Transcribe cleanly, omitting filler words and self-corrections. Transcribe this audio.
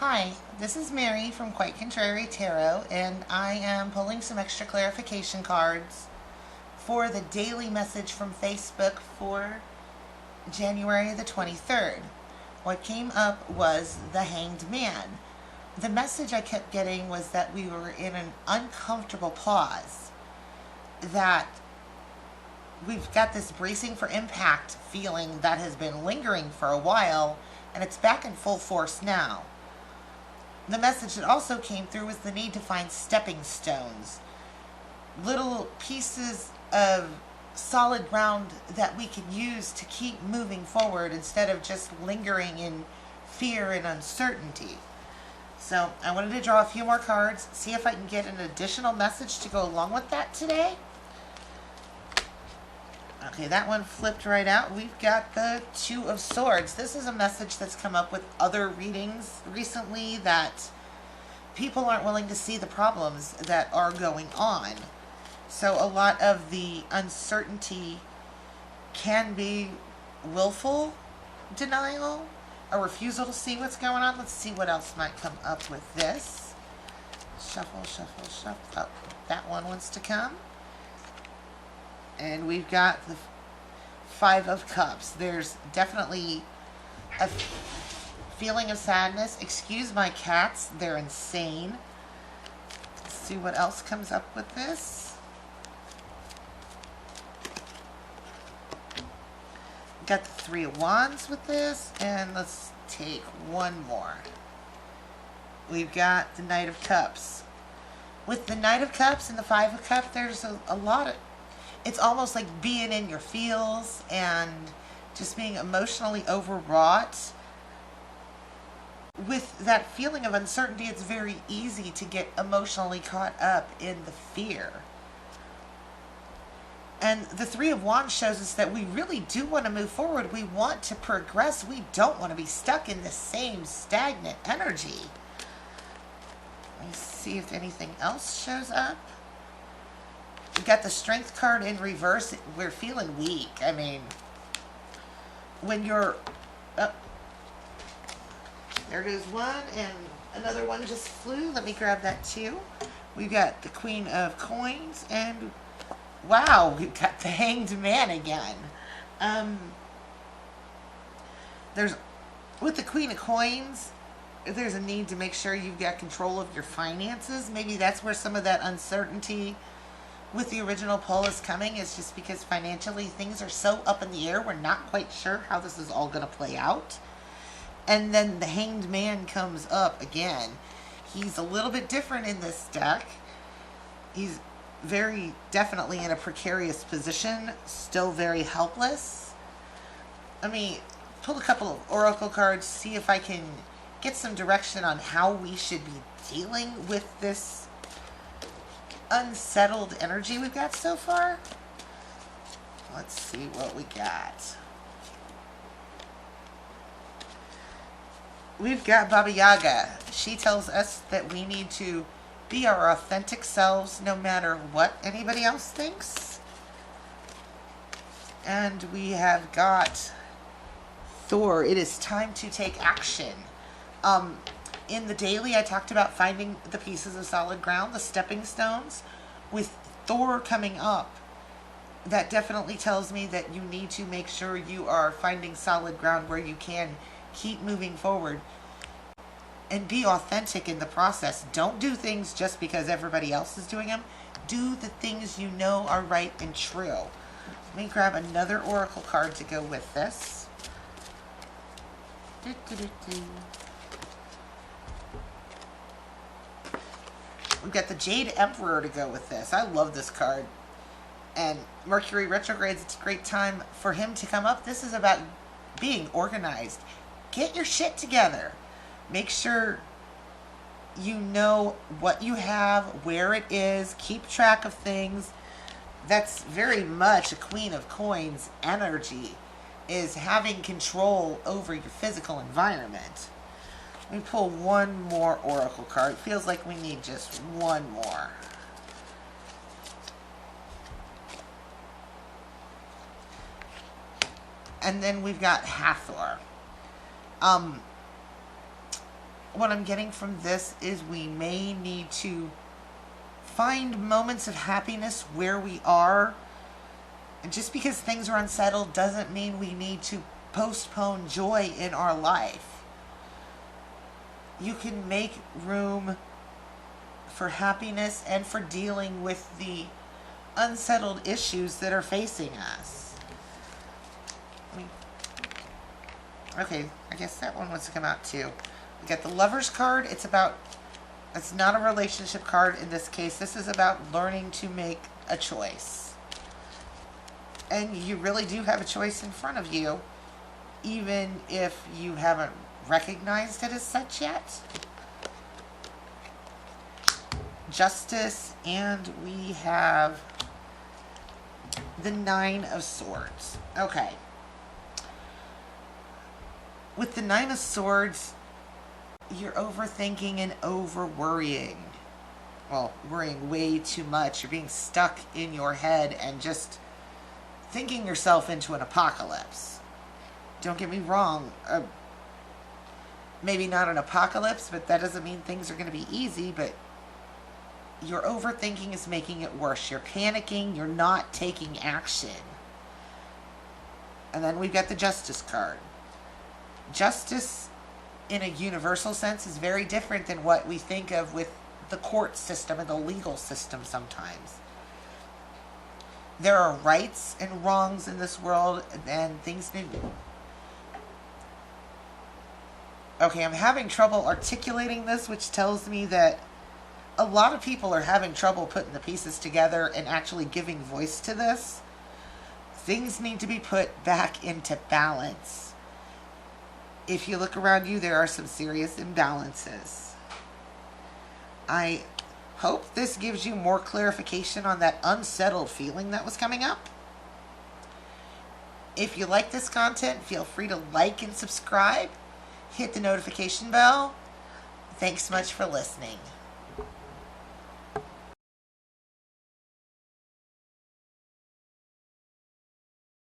Hi, this is Mary from Quite Contrary Tarot, and I am pulling some extra clarification cards for the daily message from Facebook for January the 23rd. What came up was the Hanged Man. The message I kept getting was that we were in an uncomfortable pause, that we've got this bracing for impact feeling that has been lingering for a while, and it's back in full force now. The message that also came through was the need to find stepping stones, little pieces of solid ground that we can use to keep moving forward instead of just lingering in fear and uncertainty. So I wanted to draw a few more cards, see if I can get an additional message to go along with that today. Okay, that one flipped right out. We've got the Two of Swords. This is a message that's come up with other readings recently, that people aren't willing to see the problems that are going on. So a lot of the uncertainty can be willful denial, a refusal to see what's going on. Let's see what else might come up with this. Shuffle, shuffle, shuffle. Oh, that one wants to come. And we've got the Five of Cups. There's definitely a feeling of sadness. Excuse my cats, they're insane. Let's see what else comes up with this. Got the Three of Wands with this, and let's take one more. We've got the Knight of Cups. With the Knight of Cups and the Five of Cups, there's a lot of, it's almost like being in your feels and just being emotionally overwrought. With that feeling of uncertainty, it's very easy to get emotionally caught up in the fear. And the Three of Wands shows us that we really do want to move forward. We want to progress. We don't want to be stuck in the same stagnant energy. Let me see if anything else shows up. We got the Strength card in reverse. We're feeling weak. I mean, when you're up, there goes one, and another one just flew. Let me grab that too. We've got the Queen of Coins, and wow, we've got the Hanged Man again. There's, with the Queen of Coins, there's a need to make sure you've got control of your finances. Maybe that's where some of that uncertainty with the original pull is coming, is just because financially things are so up in the air. We're not quite sure how this is all going to play out. And then the Hanged Man comes up again. He's a little bit different in this deck. He's very definitely in a precarious position, still very helpless. Let me pull a couple of oracle cards, see if I can get some direction on how we should be dealing with this unsettled energy we've got so far. Let's see what we got. We've got Baba Yaga. She tells us that we need to be our authentic selves no matter what anybody else thinks. And we have got Thor. It is time to take action. In the daily, I talked about finding the pieces of solid ground, the stepping stones. With Thor coming up, that definitely tells me that you need to make sure you are finding solid ground where you can keep moving forward and be authentic in the process. Don't do things just because everybody else is doing them. Do the things you know are right and true. Let me grab another oracle card to go with this. We've got the Jade Emperor to go with this. I love this card. And Mercury retrogrades, it's a great time for him to come up. This is about being organized. Get your shit together. Make sure you know what you have, where it is. Keep track of things. That's very much a Queen of Coins energy, is having control over your physical environment. Let me pull one more oracle card. It feels like we need just one more. And then we've got Hathor. what I'm getting from this is we may need to find moments of happiness where we are. And just because things are unsettled doesn't mean we need to postpone joy in our life. You can make room for happiness and for dealing with the unsettled issues that are facing us. Okay, I guess that one wants to come out too. We got the Lover's card. It's not a relationship card in this case. This is about learning to make a choice. And you really do have a choice in front of you, even if you haven't recognized it as such yet. Justice, and we have the Nine of Swords. Okay. With the Nine of Swords, you're overthinking and over-worrying. Well, worrying way too much. You're being stuck in your head and just thinking yourself into an apocalypse. Don't get me wrong. Maybe not an apocalypse, but that doesn't mean things are going to be easy, but your overthinking is making it worse. You're panicking. You're not taking action. And then we've got the Justice card. Justice, in a universal sense, is very different than what we think of with the court system and the legal system sometimes. There are rights and wrongs in this world, and things need... Okay, I'm having trouble articulating this, which tells me that a lot of people are having trouble putting the pieces together and actually giving voice to this. Things need to be put back into balance. If you look around you, there are some serious imbalances. I hope this gives you more clarification on that unsettled feeling that was coming up. If you like this content, feel free to like and subscribe. Hit the notification bell. Thanks so much for listening.